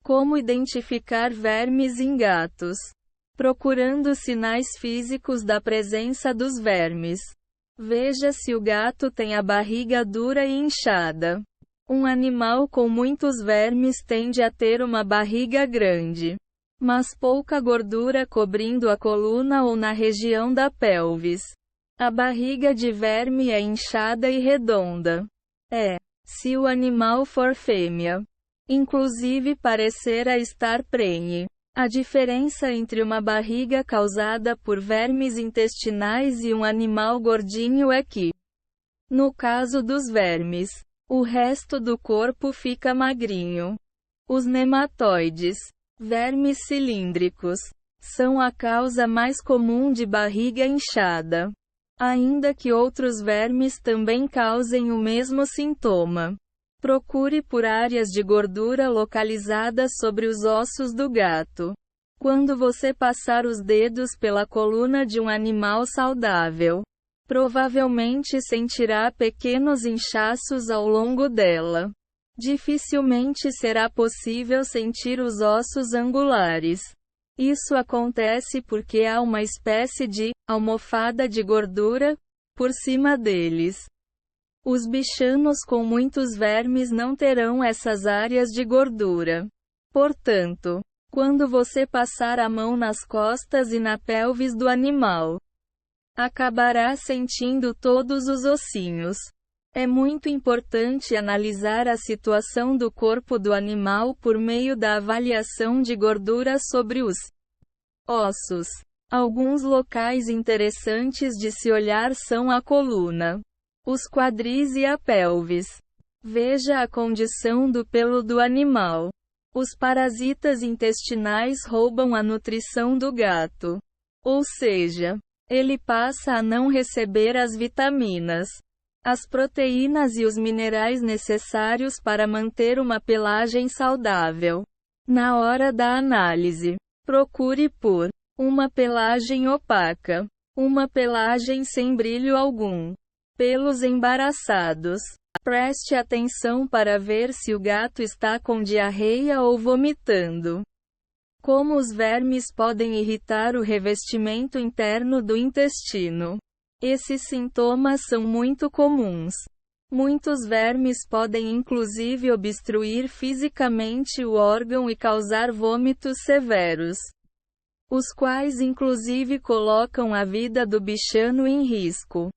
Como identificar vermes em gatos? Procurando sinais físicos da presença dos vermes. Veja se o gato tem a barriga dura e inchada. Um animal com muitos vermes tende a ter uma barriga grande, mas pouca gordura cobrindo a coluna ou na região da pelvis. A barriga de verme é inchada e redonda. Se o animal for fêmea, inclusive parecer a estar prenhe. A diferença entre uma barriga causada por vermes intestinais e um animal gordinho é que, no caso dos vermes, o resto do corpo fica magrinho. Os nematóides, vermes cilíndricos, são a causa mais comum de barriga inchada, ainda que outros vermes também causem o mesmo sintoma. Procure por áreas de gordura localizadas sobre os ossos do gato. Quando você passar os dedos pela coluna de um animal saudável, provavelmente sentirá pequenos inchaços ao longo dela. Dificilmente será possível sentir os ossos angulares. Isso acontece porque há uma espécie de almofada de gordura por cima deles. Os bichanos com muitos vermes não terão essas áreas de gordura. Portanto, quando você passar a mão nas costas e na pelvis do animal, acabará sentindo todos os ossinhos. É muito importante analisar a situação do corpo do animal por meio da avaliação de gordura sobre os ossos. Alguns locais interessantes de se olhar são a coluna, os quadris e a pelvis. Veja a condição do pelo do animal. Os parasitas intestinais roubam a nutrição do gato. Ou seja, ele passa a não receber as vitaminas, as proteínas e os minerais necessários para manter uma pelagem saudável. Na hora da análise, procure por uma pelagem opaca, uma pelagem sem brilho algum, pelos embaraçados. Preste atenção para ver se o gato está com diarreia ou vomitando. Como os vermes podem irritar o revestimento interno do intestino. Esses sintomas são muito comuns. Muitos vermes podem inclusive obstruir fisicamente o órgão e causar vômitos severos, os quais inclusive colocam a vida do bichano em risco.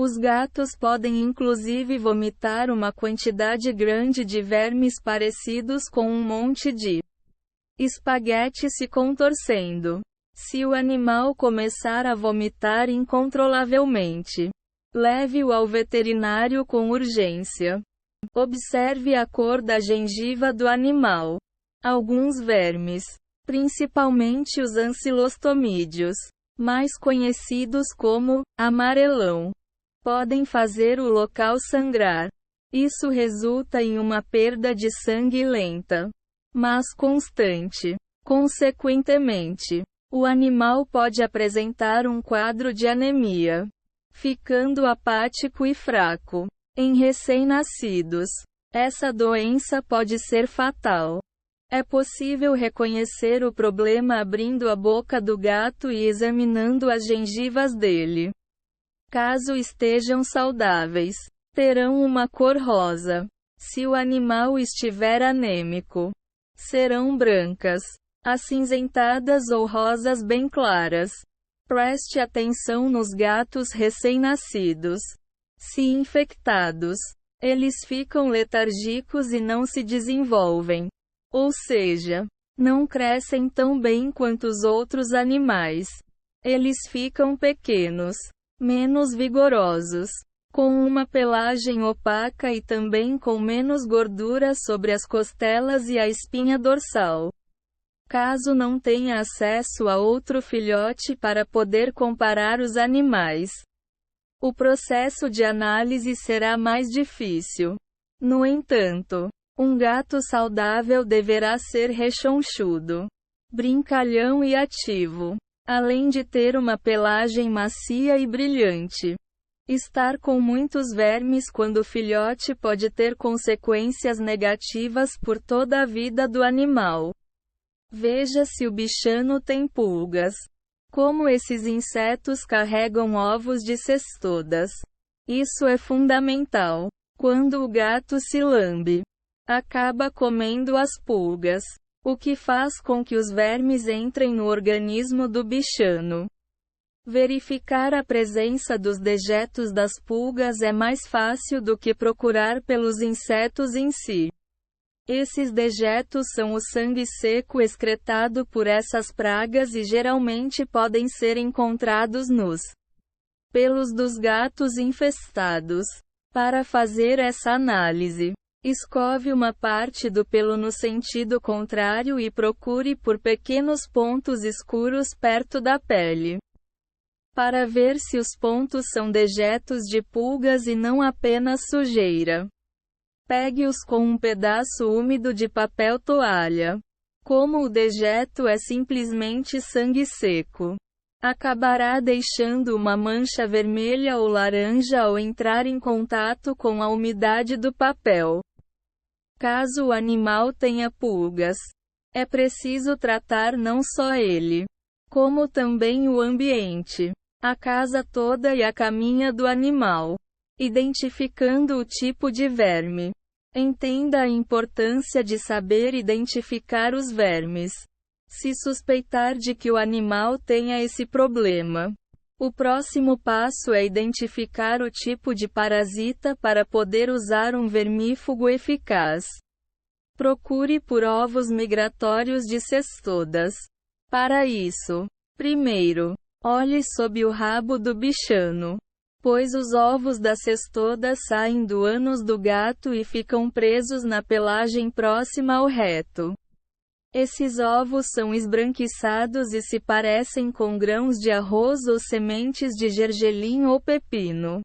Os gatos podem inclusive vomitar uma quantidade grande de vermes parecidos com um monte de espaguete se contorcendo. Se o animal começar a vomitar incontrolavelmente, leve-o ao veterinário com urgência. Observe a cor da gengiva do animal. Alguns vermes, principalmente os ancilostomídeos, mais conhecidos como amarelão, podem fazer o local sangrar. Isso resulta em uma perda de sangue lenta, mas constante. Consequentemente, o animal pode apresentar um quadro de anemia, ficando apático e fraco. Em recém-nascidos, essa doença pode ser fatal. É possível reconhecer o problema abrindo a boca do gato e examinando as gengivas dele. Caso estejam saudáveis, terão uma cor rosa. Se o animal estiver anêmico, serão brancas, acinzentadas ou rosas bem claras. Preste atenção nos gatos recém-nascidos. Se infectados, eles ficam letárgicos e não se desenvolvem. Ou seja, não crescem tão bem quanto os outros animais. Eles ficam pequenos, menos vigorosos, com uma pelagem opaca e também com menos gordura sobre as costelas e a espinha dorsal. Caso não tenha acesso a outro filhote para poder comparar os animais, o processo de análise será mais difícil. No entanto, um gato saudável deverá ser rechonchudo, brincalhão e ativo, além de ter uma pelagem macia e brilhante. Estar com muitos vermes quando filhote pode ter consequências negativas por toda a vida do animal. Veja se o bichano tem pulgas. Como esses insetos carregam ovos de cestodas. Isso é fundamental. Quando o gato se lambe, acaba comendo as pulgas, o que faz com que os vermes entrem no organismo do bichano. Verificar a presença dos dejetos das pulgas é mais fácil do que procurar pelos insetos em si. Esses dejetos são o sangue seco excretado por essas pragas e geralmente podem ser encontrados nos pelos dos gatos infestados. Para fazer essa análise, escove uma parte do pelo no sentido contrário e procure por pequenos pontos escuros perto da pele, para ver se os pontos são dejetos de pulgas e não apenas sujeira. Pegue-os com um pedaço úmido de papel toalha. Como o dejeto é simplesmente sangue seco, acabará deixando uma mancha vermelha ou laranja ao entrar em contato com a umidade do papel. Caso o animal tenha pulgas, é preciso tratar não só ele, como também o ambiente, a casa toda e a caminha do animal, identificando o tipo de verme. Entenda a importância de saber identificar os vermes. Se suspeitar de que o animal tenha esse problema, o próximo passo é identificar o tipo de parasita para poder usar um vermífugo eficaz. Procure por ovos migratórios de cestodas. Para isso, primeiro, olhe sob o rabo do bichano, pois os ovos da cestoda saem do ânus do gato e ficam presos na pelagem próxima ao reto. Esses ovos são esbranquiçados e se parecem com grãos de arroz ou sementes de gergelim ou pepino.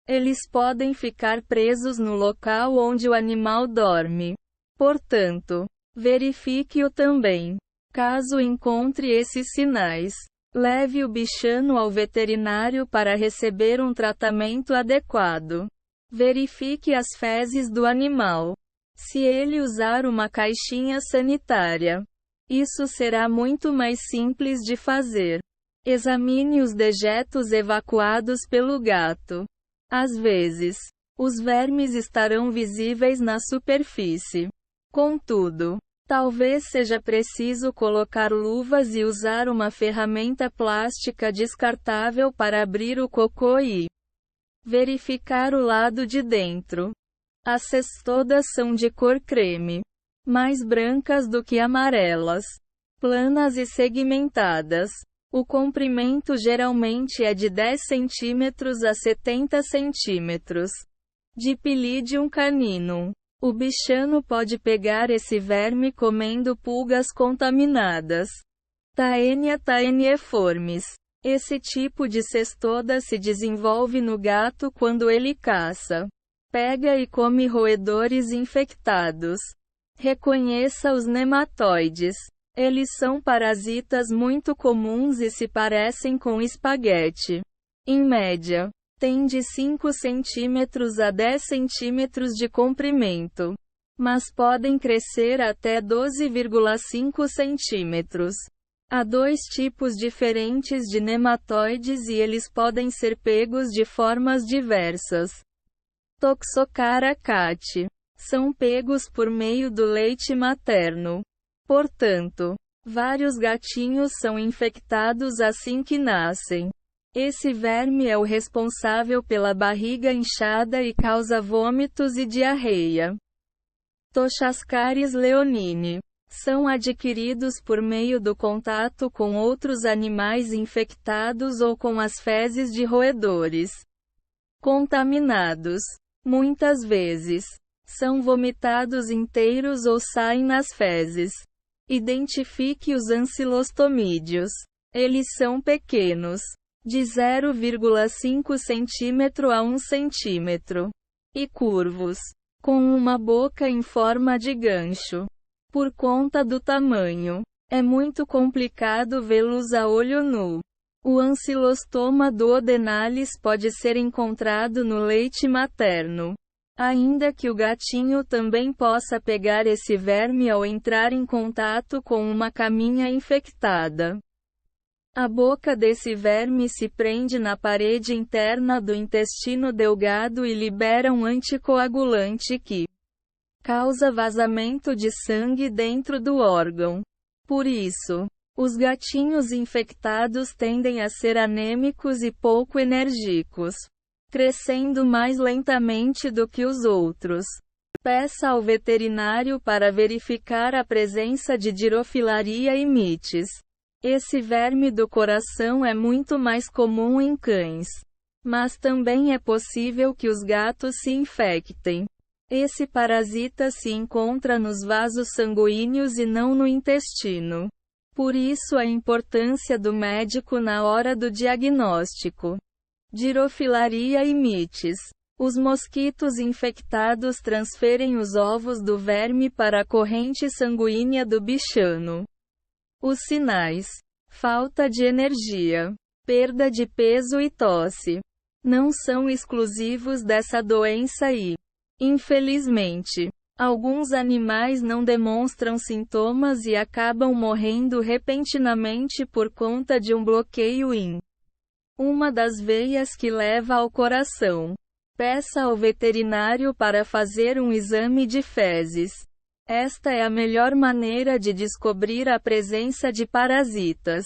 Eles podem ficar presos no local onde o animal dorme. Portanto, verifique-o também. Caso encontre esses sinais, leve o bichano ao veterinário para receber um tratamento adequado. Verifique as fezes do animal. Se ele usar uma caixinha sanitária, isso será muito mais simples de fazer. Examine os dejetos evacuados pelo gato. Às vezes, os vermes estarão visíveis na superfície. Contudo, talvez seja preciso colocar luvas e usar uma ferramenta plástica descartável para abrir o cocô e verificar o lado de dentro. As cestodas são de cor creme, mais brancas do que amarelas, planas e segmentadas. O comprimento geralmente é de 10 cm a 70 cm. Dipylidium caninum. O bichano pode pegar esse verme comendo pulgas contaminadas. Taenia taeniiformes. Esse tipo de cestoda se desenvolve no gato quando ele caça, pega e come roedores infectados. Reconheça os nematóides. Eles são parasitas muito comuns e se parecem com espaguete. Em média, têm de 5 cm a 10 cm de comprimento, mas podem crescer até 12,5 cm. Há dois tipos diferentes de nematóides e eles podem ser pegos de formas diversas. Toxocara cat. São pegos por meio do leite materno. Portanto, vários gatinhos são infectados assim que nascem. Esse verme é o responsável pela barriga inchada e causa vômitos e diarreia. Toxascaris leonini. São adquiridos por meio do contato com outros animais infectados ou com as fezes de roedores contaminados. Muitas vezes, são vomitados inteiros ou saem nas fezes. Identifique os ancilostomídeos. Eles são pequenos, de 0,5 cm a 1 cm, e curvos, com uma boca em forma de gancho. Por conta do tamanho, é muito complicado vê-los a olho nu. O Ancylostoma duodenalis pode ser encontrado no leite materno. Ainda que o gatinho também possa pegar esse verme ao entrar em contato com uma caminha infectada. A boca desse verme se prende na parede interna do intestino delgado e libera um anticoagulante que causa vazamento de sangue dentro do órgão. Por isso, os gatinhos infectados tendem a ser anêmicos e pouco enérgicos, crescendo mais lentamente do que os outros. Peça ao veterinário para verificar a presença de Dirofilaria e mites. Esse verme do coração é muito mais comum em cães, mas também é possível que os gatos se infectem. Esse parasita se encontra nos vasos sanguíneos e não no intestino. Por isso a importância do médico na hora do diagnóstico. Dirofilaria e mites. Os mosquitos infectados transferem os ovos do verme para a corrente sanguínea do bichano. Os sinais: falta de energia, perda de peso e tosse não são exclusivos dessa doença e, infelizmente, alguns animais não demonstram sintomas e acabam morrendo repentinamente por conta de um bloqueio em uma das veias que leva ao coração. Peça ao veterinário para fazer um exame de fezes. Esta é a melhor maneira de descobrir a presença de parasitas,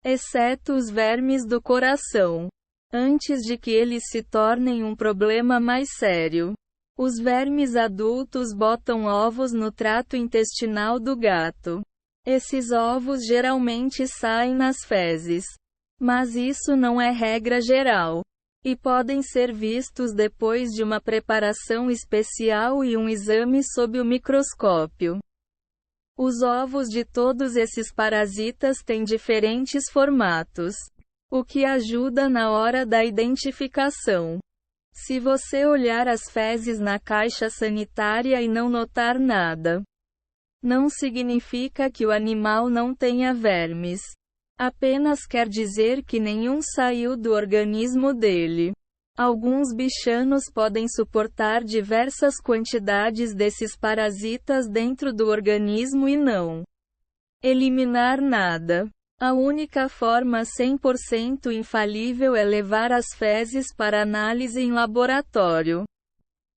exceto os vermes do coração, antes de que eles se tornem um problema mais sério. Os vermes adultos botam ovos no trato intestinal do gato. Esses ovos geralmente saem nas fezes, mas isso não é regra geral, e podem ser vistos depois de uma preparação especial e um exame sob o microscópio. Os ovos de todos esses parasitas têm diferentes formatos, o que ajuda na hora da identificação. Se você olhar as fezes na caixa sanitária e não notar nada, não significa que o animal não tenha vermes. Apenas quer dizer que nenhum saiu do organismo dele. Alguns bichanos podem suportar diversas quantidades desses parasitas dentro do organismo e não eliminar nada. A única forma 100% infalível é levar as fezes para análise em laboratório.